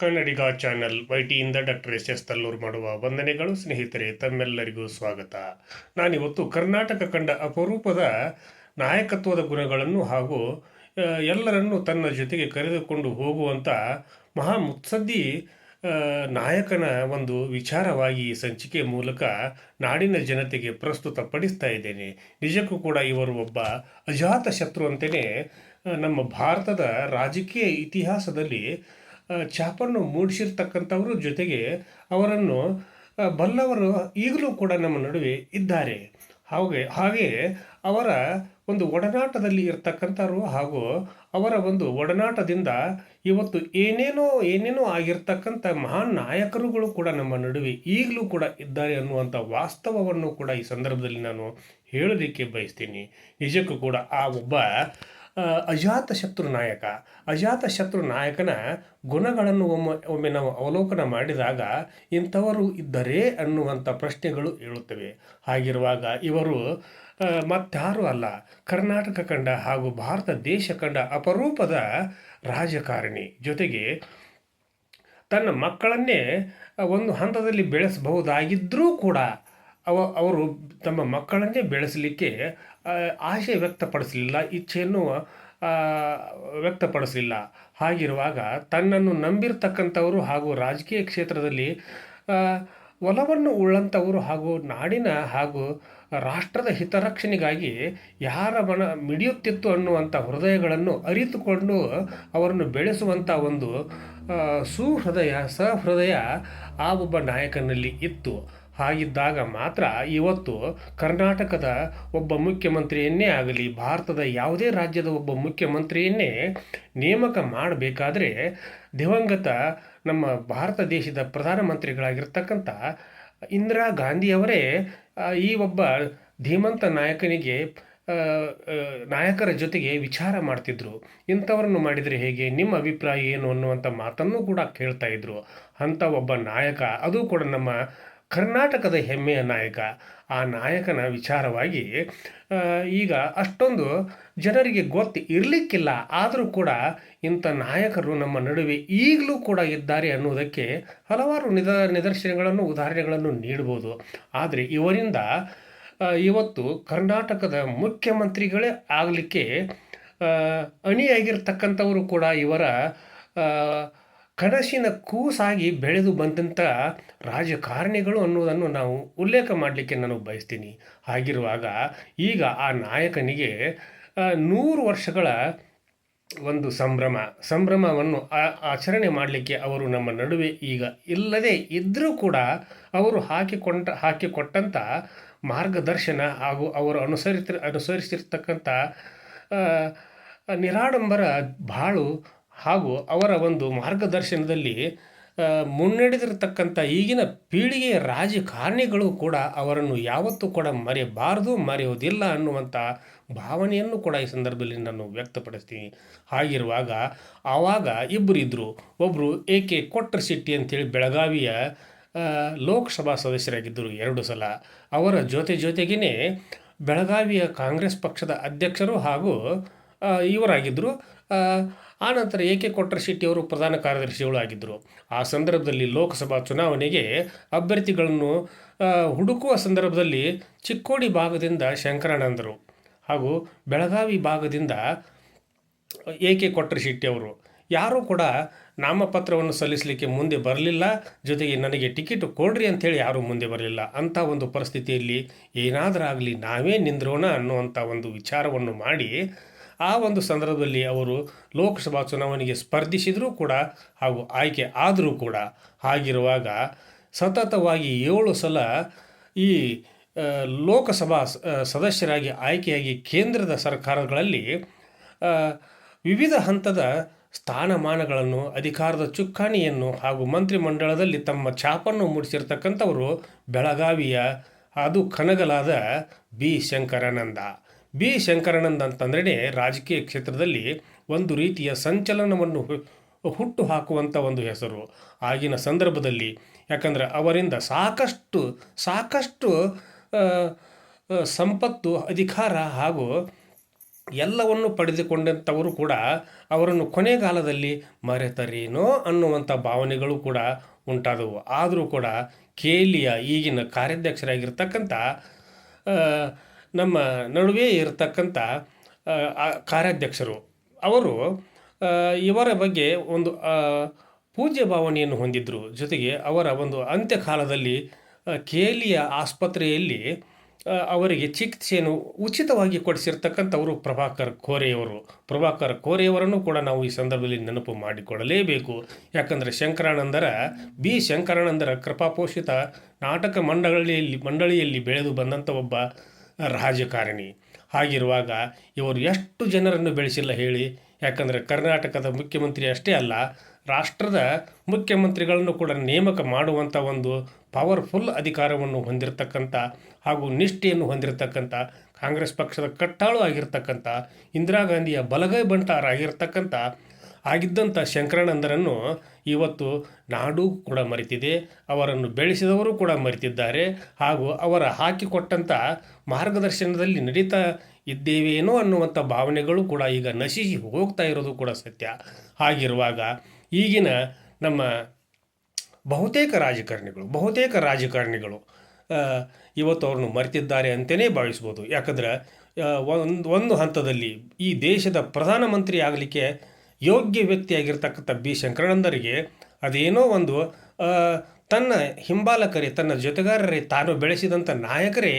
ಕನ್ನಡಿಗ channel ವೈಟಿಯಿಂದ doctor S Tallur ಮಾಡುವ ವಂದನೆಗಳು. ಸ್ನೇಹಿತರೆ, ತಮ್ಮೆಲ್ಲರಿಗೂ ಸ್ವಾಗತ. ನಾನಿವತ್ತು ಕರ್ನಾಟಕ ಕಂಡ ಅಪರೂಪದ ನಾಯಕತ್ವದ ಗುಣಗಳನ್ನು ಹಾಗೂ ಎಲ್ಲರನ್ನೂ ತನ್ನ ಜೊತೆಗೆ ಕರೆದುಕೊಂಡು ಹೋಗುವಂಥ ಮಹಾ ಮುತ್ಸದ್ದಿ ನಾಯಕನ ಒಂದು ವಿಚಾರವಾಗಿ ಈ ಸಂಚಿಕೆ ಮೂಲಕ ನಾಡಿನ ಜನತೆಗೆ ಪ್ರಸ್ತುತಪಡಿಸ್ತಾ ಇದ್ದೇನೆ. ನಿಜಕ್ಕೂ ಕೂಡ ಇವರು ಒಬ್ಬ ಅಜಾತ ಶತ್ರು ಅಂತಲೇ ನಮ್ಮ ಭಾರತದ ರಾಜಕೀಯ ಇತಿಹಾಸದಲ್ಲಿ ಛಾಪನ್ನು ಮೂಡಿಸಿರ್ತಕ್ಕಂಥವ್ರ ಜೊತೆಗೆ ಅವರನ್ನು ಬಲ್ಲವರು ಈಗಲೂ ಕೂಡ ನಮ್ಮ ನಡುವೆ ಇದ್ದಾರೆ. ಹಾಗೆ ಅವರ ಒಂದು ಒಡನಾಟದಲ್ಲಿ ಇರ್ತಕ್ಕಂಥವ್ರು ಹಾಗೂ ಅವರ ಒಂದು ಒಡನಾಟದಿಂದ ಇವತ್ತು ಏನೇನೋ ಆಗಿರ್ತಕ್ಕಂಥ ಮಹಾನ್ ನಾಯಕರುಗಳು ಕೂಡ ನಮ್ಮ ನಡುವೆ ಈಗಲೂ ಕೂಡ ಇದ್ದಾರೆ ಅನ್ನುವಂಥ ವಾಸ್ತವವನ್ನು ಕೂಡ ಈ ಸಂದರ್ಭದಲ್ಲಿ ನಾನು ಹೇಳಲಿಕ್ಕೆ ಬಯಸ್ತೀನಿ. ನಿಜಕ್ಕೂ ಕೂಡ ಆ ಒಬ್ಬ ಅಜಾತ ಶತ್ರು ನಾಯಕನ ಗುಣಗಳನ್ನು ಒಮ್ಮೆ ನಾವು ಅವಲೋಕನ ಮಾಡಿದಾಗ ಇಂಥವರು ಇದ್ದರೇ ಅನ್ನುವಂಥ ಪ್ರಶ್ನೆಗಳು ಏಳುತ್ತವೆ. ಹಾಗಿರುವಾಗ ಇವರು ಮತ್ತಾರೂ ಅಲ್ಲ, ಕರ್ನಾಟಕ ಕಂಡ ಹಾಗೂ ಭಾರತ ದೇಶ ಕಂಡ ಅಪರೂಪದ ರಾಜಕಾರಣಿ. ಜೊತೆಗೆ ತನ್ನ ಮಕ್ಕಳನ್ನೇ ಒಂದು ಹಂತದಲ್ಲಿ ಬೆಳೆಸಬಹುದಾಗಿದ್ದರೂ ಕೂಡ ಅವರು ತಮ್ಮ ಮಕ್ಕಳನ್ನೇ ಬೆಳೆಸಲಿಕ್ಕೆ ಆಶೆ ವ್ಯಕ್ತಪಡಿಸಲಿಲ್ಲ, ಇಚ್ಛೆಯನ್ನು ವ್ಯಕ್ತಪಡಿಸಲಿಲ್ಲ. ಹಾಗಿರುವಾಗ ತನ್ನನ್ನು ನಂಬಿರ್ತಕ್ಕಂಥವರು ಹಾಗೂ ರಾಜಕೀಯ ಕ್ಷೇತ್ರದಲ್ಲಿ ಒಲವನ್ನು ಉಳ್ಳಂಥವರು ಹಾಗೂ ನಾಡಿನ ಹಾಗೂ ರಾಷ್ಟ್ರದ ಹಿತರಕ್ಷಣೆಗಾಗಿ ಯಾರ ಮನ ಮಿಡಿಯುತ್ತಿತ್ತು ಅನ್ನುವಂಥ ಹೃದಯಗಳನ್ನು ಅರಿತುಕೊಂಡು ಅವರನ್ನು ಬೆಳೆಸುವಂಥ ಒಂದು ಸಹೃದಯ ಆ ಒಬ್ಬ ನಾಯಕನಲ್ಲಿ ಇತ್ತು. ಹಾಗಿದ್ದಾಗ ಮಾತ್ರ ಇವತ್ತು ಕರ್ನಾಟಕದ ಒಬ್ಬ ಮುಖ್ಯಮಂತ್ರಿಯನ್ನೇ ಆಗಲಿ, ಭಾರತದ ಯಾವುದೇ ರಾಜ್ಯದ ಒಬ್ಬ ಮುಖ್ಯಮಂತ್ರಿಯನ್ನೇ ನೇಮಕ ಮಾಡಬೇಕಾದ್ರೆ ದಿವಂಗತ ನಮ್ಮ ಭಾರತ ದೇಶದ ಪ್ರಧಾನಮಂತ್ರಿಗಳಾಗಿರ್ತಕ್ಕಂಥ ಇಂದಿರಾ ಗಾಂಧಿಯವರೇ ಈ ಒಬ್ಬ ಧೀಮಂತ ನಾಯಕರ ಜೊತೆಗೆ ವಿಚಾರ ಮಾಡ್ತಿದ್ರು. ಇಂಥವ್ರನ್ನು ಮಾಡಿದರೆ ಹೇಗೆ, ನಿಮ್ಮ ಅಭಿಪ್ರಾಯ ಏನು ಅನ್ನುವಂಥ ಮಾತನ್ನು ಕೂಡ ಕೇಳ್ತಾ ಇದ್ರು. ಅಂಥ ಒಬ್ಬ ನಾಯಕ, ಅದು ಕೂಡ ನಮ್ಮ ಕರ್ನಾಟಕದ ಹೆಮ್ಮೆಯ ನಾಯಕ. ಆ ನಾಯಕನ ವಿಚಾರವಾಗಿ ಈಗ ಅಷ್ಟೊಂದು ಜನರಿಗೆ ಗೊತ್ತು ಇರಲಿಕ್ಕಿಲ್ಲ. ಆದರೂ ಕೂಡ ಇಂಥ ನಾಯಕರು ನಮ್ಮ ನಡುವೆ ಈಗಲೂ ಕೂಡ ಇದ್ದಾರೆ ಅನ್ನೋದಕ್ಕೆ ಹಲವಾರು ನಿದರ್ಶನಗಳನ್ನು ಉದಾಹರಣೆಗಳನ್ನು ನೀಡ್ಬೋದು. ಆದರೆ ಇವರಿಂದ ಇವತ್ತು ಕರ್ನಾಟಕದ ಮುಖ್ಯಮಂತ್ರಿಗಳೇ ಆಗಲಿಕ್ಕೆ ಅಣಿಯಾಗಿರ್ತಕ್ಕಂಥವರು ಕೂಡ ಇವರ ಕನಸಿನ ಕೂಸಾಗಿ ಬೆಳೆದು ಬಂದಂಥ ರಾಜಕಾರಣಿಗಳು ಅನ್ನೋದನ್ನು ನಾವು ಉಲ್ಲೇಖ ಮಾಡಲಿಕ್ಕೆ ನಾನು ಬಯಸ್ತೀನಿ. ಹಾಗಿರುವಾಗ ಈಗ ಆ ನಾಯಕನಿಗೆ 100 ವರ್ಷಗಳ ಒಂದು ಸಂಭ್ರಮವನ್ನು ಆಚರಣೆ ಮಾಡಲಿಕ್ಕೆ ಅವರು ನಮ್ಮ ನಡುವೆ ಈಗ ಇಲ್ಲದೇ ಇದ್ದರೂ ಕೂಡ ಅವರು ಹಾಕಿಕೊಟ್ಟಂಥ ಮಾರ್ಗದರ್ಶನ ಹಾಗೂ ಅವರು ಅನುಸರಿಸಿರ್ತಕ್ಕಂಥ ನಿರಾಡಂಬರ ಬಾಳು ಹಾಗೂ ಅವರ ಒಂದು ಮಾರ್ಗದರ್ಶನದಲ್ಲಿ ಮುನ್ನಡೆದಿರತಕ್ಕಂಥ ಈಗಿನ ಪೀಳಿಗೆಯ ರಾಜಕಾರಣಿಗಳು ಕೂಡ ಅವರನ್ನು ಯಾವತ್ತೂ ಕೂಡ ಮರೆಯುವುದಿಲ್ಲ ಅನ್ನುವಂಥ ಭಾವನೆಯನ್ನು ಕೂಡ ಈ ಸಂದರ್ಭದಲ್ಲಿ ನಾನು ವ್ಯಕ್ತಪಡಿಸ್ತೀನಿ. ಹಾಗಿರುವಾಗ ಆವಾಗ ಇಬ್ಬರು ಇದ್ದರು. ಒಬ್ಬರು AK ಕೊಟ್ರಶೆಟ್ಟಿ ಅಂತೇಳಿ ಬೆಳಗಾವಿಯ ಲೋಕಸಭಾ ಸದಸ್ಯರಾಗಿದ್ದರು 2 ಸಲ. ಅವರ ಜೊತೆಗೇ ಬೆಳಗಾವಿಯ ಕಾಂಗ್ರೆಸ್ ಪಕ್ಷದ ಅಧ್ಯಕ್ಷರು ಹಾಗೂ ಇವರಾಗಿದ್ದರು. ಆನಂತರ AK ಕೊಟ್ರಶೆಟ್ಟಿಯವರು ಪ್ರಧಾನ ಕಾರ್ಯದರ್ಶಿಗಳು ಆಗಿದ್ದರು. ಆ ಸಂದರ್ಭದಲ್ಲಿ ಲೋಕಸಭಾ ಚುನಾವಣೆಗೆ ಅಭ್ಯರ್ಥಿಗಳನ್ನು ಹುಡುಕುವ ಸಂದರ್ಭದಲ್ಲಿ ಚಿಕ್ಕೋಡಿ ಭಾಗದಿಂದ ಶಂಕರಾನಂದರು ಹಾಗೂ ಬೆಳಗಾವಿ ಭಾಗದಿಂದ AK ಕೊಟ್ರಶೆಟ್ಟಿಯವರು ಯಾರೂ ಕೂಡ ನಾಮಪತ್ರವನ್ನು ಸಲ್ಲಿಸಲಿಕ್ಕೆ ಮುಂದೆ ಬರಲಿಲ್ಲ. ಜೊತೆಗೆ ನನಗೆ ಟಿಕೆಟ್ ಕೊಡ್ರಿ ಅಂಥೇಳಿ ಯಾರೂ ಮುಂದೆ ಬರಲಿಲ್ಲ. ಅಂಥ ಒಂದು ಪರಿಸ್ಥಿತಿಯಲ್ಲಿ ಏನಾದರಾಗಲಿ ನಾವೇ ನಿಂದ್ರೋಣ ಅನ್ನುವಂಥ ಒಂದು ವಿಚಾರವನ್ನು ಮಾಡಿ ಆ ಒಂದು ಸಂದರ್ಭದಲ್ಲಿ ಅವರು ಲೋಕಸಭಾ ಚುನಾವಣೆಗೆ ಸ್ಪರ್ಧಿಸಿದರೂ ಕೂಡ ಹಾಗೂ ಆಯ್ಕೆ ಆದರೂ ಕೂಡ. ಹಾಗಿರುವಾಗ ಸತತವಾಗಿ 7 ಸಲ ಈ ಲೋಕಸಭಾ ಸದಸ್ಯರಾಗಿ ಆಯ್ಕೆಯಾಗಿ ಕೇಂದ್ರದ ಸರ್ಕಾರಗಳಲ್ಲಿ ವಿವಿಧ ಹಂತದ ಸ್ಥಾನಮಾನಗಳನ್ನು, ಅಧಿಕಾರದ ಚುಕ್ಕಾಣಿಯನ್ನು ಹಾಗೂ ಮಂತ್ರಿಮಂಡಲದಲ್ಲಿ ತಮ್ಮ ಛಾಪನ್ನು ಮೂಡಿಸಿರ್ತಕ್ಕಂಥವರು ಬೆಳಗಾವಿಯ ಅದು ಕನಗಲಾದ ಬಿ ಶಂಕರಾನಂದ ಅಂತಂದ್ರೆ ರಾಜಕೀಯ ಕ್ಷೇತ್ರದಲ್ಲಿ ಒಂದು ರೀತಿಯ ಸಂಚಲನವನ್ನು ಹುಟ್ಟು ಹಾಕುವಂಥ ಒಂದು ಹೆಸರು ಆಗಿನ ಸಂದರ್ಭದಲ್ಲಿ. ಯಾಕಂದರೆ ಅವರಿಂದ ಸಾಕಷ್ಟು ಸಂಪತ್ತು, ಅಧಿಕಾರ ಹಾಗೂ ಎಲ್ಲವನ್ನು ಪಡೆದುಕೊಂಡಂಥವರು ಕೂಡ ಅವರನ್ನು ಕೊನೆಗಾಲದಲ್ಲಿ ಮರೆತರೇನೋ ಅನ್ನುವಂಥ ಭಾವನೆಗಳು ಕೂಡ ಉಂಟಾದವು. ಆದರೂ ಕೂಡ KLEಯ ಈಗಿನ ಕಾರ್ಯಾಧ್ಯಕ್ಷರಾಗಿರ್ತಕ್ಕಂಥ ನಮ್ಮ ನಡುವೆ ಇರತಕ್ಕಂಥ ಕಾರ್ಯಾಧ್ಯಕ್ಷರು ಅವರು ಇವರ ಬಗ್ಗೆ ಒಂದು ಪೂಜ್ಯ ಭಾವನೆಯನ್ನು ಹೊಂದಿದ್ದರು. ಜೊತೆಗೆ ಅವರ ಒಂದು ಅಂತ್ಯಕಾಲದಲ್ಲಿ KLEಯ ಆಸ್ಪತ್ರೆಯಲ್ಲಿ ಅವರಿಗೆ ಚಿಕಿತ್ಸೆಯನ್ನು ಉಚಿತವಾಗಿ ಕೊಡಿಸಿರ್ತಕ್ಕಂಥವರು ಪ್ರಭಾಕರ್ ಕೋರೆಯವರನ್ನು ಕೂಡ ನಾವು ಈ ಸಂದರ್ಭದಲ್ಲಿ ನೆನಪು ಮಾಡಿಕೊಳ್ಳಲೇಬೇಕು. ಯಾಕಂದರೆ ಶಂಕರಾನಂದರ ಕೃಪಾಪೋಷಿತ ನಾಟಕ ಮಂಡಳಿಯಲ್ಲಿ ಬೆಳೆದು ಬಂದಂಥ ಒಬ್ಬ ರಾಜಕಾರಣಿ. ಹಾಗಿರುವಾಗ ಇವರು ಎಷ್ಟು ಜನರನ್ನು ಬೆಳೆಸಿಲ್ಲ ಹೇಳಿ. ಯಾಕಂದರೆ ಕರ್ನಾಟಕದ ಮುಖ್ಯಮಂತ್ರಿ ಅಷ್ಟೇ ಅಲ್ಲ, ರಾಷ್ಟ್ರದ ಮುಖ್ಯಮಂತ್ರಿಗಳನ್ನು ಕೂಡ ನೇಮಕ ಮಾಡುವಂಥ ಒಂದು ಪವರ್ಫುಲ್ ಅಧಿಕಾರವನ್ನು ಹೊಂದಿರತಕ್ಕಂಥ ಹಾಗೂ ನಿಷ್ಠೆಯನ್ನು ಹೊಂದಿರತಕ್ಕಂಥ ಕಾಂಗ್ರೆಸ್ ಪಕ್ಷದ ಕಟ್ಟಾಳು ಆಗಿರ್ತಕ್ಕಂಥ ಇಂದಿರಾ ಗಾಂಧಿಯ ಬಲಗೈ ಬಂಟಾರ ಆಗಿದ್ದಂಥ ಶಂಕರಾನಂದರನ್ನು ಇವತ್ತು ನಾಡು ಕೂಡ ಮರೆತಿದೆ, ಅವರನ್ನು ಬೆಳೆಸಿದವರು ಕೂಡ ಮರೆತಿದ್ದಾರೆ. ಹಾಗೂ ಅವರ ಹಾಕಿಕೊಟ್ಟಂಥ ಮಾರ್ಗದರ್ಶನದಲ್ಲಿ ನಡೀತಾ ಇದ್ದೇವೇನೋ ಅನ್ನುವಂಥ ಭಾವನೆಗಳು ಕೂಡ ಈಗ ನಶಿಸಿ ಹೋಗ್ತಾ ಇರೋದು ಕೂಡ ಸತ್ಯ. ಹಾಗಿರುವಾಗ ಈಗಿನ ನಮ್ಮ ಬಹುತೇಕ ರಾಜಕಾರಣಿಗಳು ಇವತ್ತು ಅವ್ರನ್ನು ಮರೆತಿದ್ದಾರೆ ಅಂತಲೇ ಭಾವಿಸ್ಬೋದು. ಯಾಕಂದ್ರೆ ಒಂದು ಹಂತದಲ್ಲಿ ಈ ದೇಶದ ಪ್ರಧಾನಮಂತ್ರಿ ಆಗಲಿಕ್ಕೆ ಯೋಗ್ಯ ವ್ಯಕ್ತಿಯಾಗಿರ್ತಕ್ಕಂಥ ಶಂಕರಾನಂದರಿಗೆ ಅದೇನೋ ಒಂದು ತನ್ನ ಹಿಂಬಾಲಕರೇ, ತನ್ನ ಜೊತೆಗಾರರೇ, ತಾನು ಬೆಳೆಸಿದಂಥ ನಾಯಕರೇ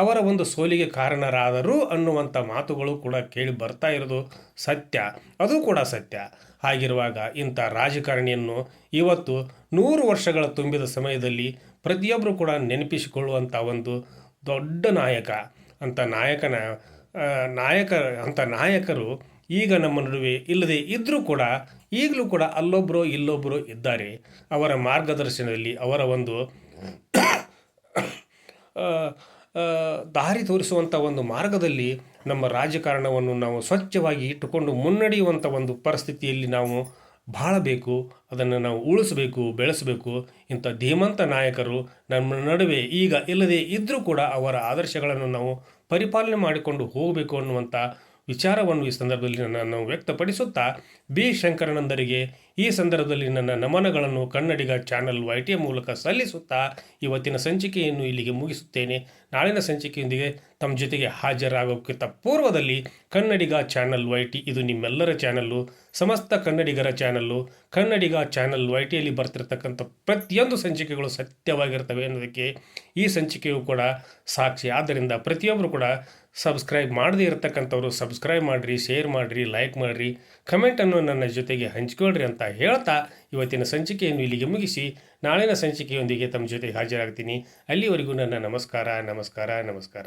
ಅವರ ಒಂದು ಸೋಲಿಗೆ ಕಾರಣರಾದರು ಅನ್ನುವಂಥ ಮಾತುಗಳು ಕೂಡ ಕೇಳಿ ಬರ್ತಾ ಇರೋದು ಸತ್ಯ, ಅದು ಕೂಡ ಸತ್ಯ. ಹಾಗಿರುವಾಗ ಇಂಥ ರಾಜಕಾರಣಿಯನ್ನು ಇವತ್ತು 100 ವರ್ಷಗಳ ತುಂಬಿದ ಸಮಯದಲ್ಲಿ ಪ್ರತಿಯೊಬ್ಬರು ಕೂಡ ನೆನಪಿಸಿಕೊಳ್ಳುವಂಥ ಒಂದು ದೊಡ್ಡ ನಾಯಕರು ಈಗ ನಮ್ಮ ನಡುವೆ ಇಲ್ಲದೆ ಇದ್ದರೂ ಕೂಡ ಈಗಲೂ ಕೂಡ ಅಲ್ಲೊಬ್ಬರು ಇಲ್ಲೊಬ್ಬರು ಇದ್ದಾರೆ. ಅವರ ಮಾರ್ಗದರ್ಶನದಲ್ಲಿ, ಅವರ ಒಂದು ದಾರಿ ತೋರಿಸುವಂಥ ಒಂದು ಮಾರ್ಗದಲ್ಲಿ ನಮ್ಮ ರಾಜಕಾರಣವನ್ನು ನಾವು ಸ್ವಚ್ಛವಾಗಿ ಇಟ್ಟುಕೊಂಡು ಮುನ್ನಡೆಯುವಂಥ ಒಂದು ಪರಿಸ್ಥಿತಿಯಲ್ಲಿ ನಾವು ಬಾಳಬೇಕು, ಅದನ್ನು ನಾವು ಉಳಿಸಬೇಕು, ಬೆಳೆಸಬೇಕು. ಇಂಥ ಧೀಮಂತ ನಾಯಕರು ನಮ್ಮ ನಡುವೆ ಈಗ ಇಲ್ಲದೆ ಇದ್ದರೂ ಕೂಡ ಅವರ ಆದರ್ಶಗಳನ್ನು ನಾವು ಪರಿಪಾಲನೆ ಮಾಡಿಕೊಂಡು ಹೋಗಬೇಕು ಅನ್ನುವಂಥ ವಿಚಾರವನ್ನು ಈ ಸಂದರ್ಭದಲ್ಲಿ ನಾನು ವ್ಯಕ್ತಪಡಿಸುತ್ತಾ ಶಂಕರಾನಂದರಿಗೆ ಈ ಸಂದರ್ಭದಲ್ಲಿ ನನ್ನ ನಮನಗಳನ್ನು ಕನ್ನಡಿಗ ಚಾನಲ್ YT ಮೂಲಕ ಸಲ್ಲಿಸುತ್ತಾ ಇವತ್ತಿನ ಸಂಚಿಕೆಯನ್ನು ಇಲ್ಲಿಗೆ ಮುಗಿಸುತ್ತೇನೆ. ನಾಳಿನ ಸಂಚಿಕೆಯೊಂದಿಗೆ ತಮ್ಮ ಜೊತೆಗೆ ಹಾಜರಾಗೋಕ್ಕಿಂತ ಪೂರ್ವದಲ್ಲಿ ಕನ್ನಡಿಗ ಚಾನಲ್ YT ಇದು ನಿಮ್ಮೆಲ್ಲರ ಚಾನಲ್ಲು, ಸಮಸ್ತ ಕನ್ನಡಿಗರ ಚಾನಲ್ಲು. ಕನ್ನಡಿಗ ಚಾನಲ್ YTಯಲ್ಲಿ ಬರ್ತಿರ್ತಕ್ಕಂಥ ಪ್ರತಿಯೊಂದು ಸಂಚಿಕೆಗಳು ಸತ್ಯವಾಗಿರ್ತವೆ ಅನ್ನೋದಕ್ಕೆ ಈ ಸಂಚಿಕೆಯು ಕೂಡ ಸಾಕ್ಷಿ. ಆದ್ದರಿಂದ ಪ್ರತಿಯೊಬ್ಬರು ಕೂಡ ಸಬ್ಸ್ಕ್ರೈಬ್ ಮಾಡದೇ ಇರತಕ್ಕಂಥವ್ರು ಸಬ್ಸ್ಕ್ರೈಬ್ ಮಾಡಿರಿ, ಶೇರ್ ಮಾಡಿರಿ, ಲೈಕ್ ಮಾಡಿರಿ, ಕಮೆಂಟನ್ನು ನನ್ನ ಜೊತೆಗೆ ಹಂಚ್ಕೊಳ್ರಿ ಅಂತ ಹೇಳ್ತಾ ಇವತ್ತಿನ ಸಂಚಿಕೆಯನ್ನು ಇಲ್ಲಿಗೆ ಮುಗಿಸಿ ನಾಳಿನ ಸಂಚಿಕೆಯೊಂದಿಗೆ ತಮ್ಮ ಜೊತೆಗೆ ಹಾಜರಾಗ್ತೀನಿ. ಅಲ್ಲಿವರೆಗೂ ನನ್ನ ನಮಸ್ಕಾರ.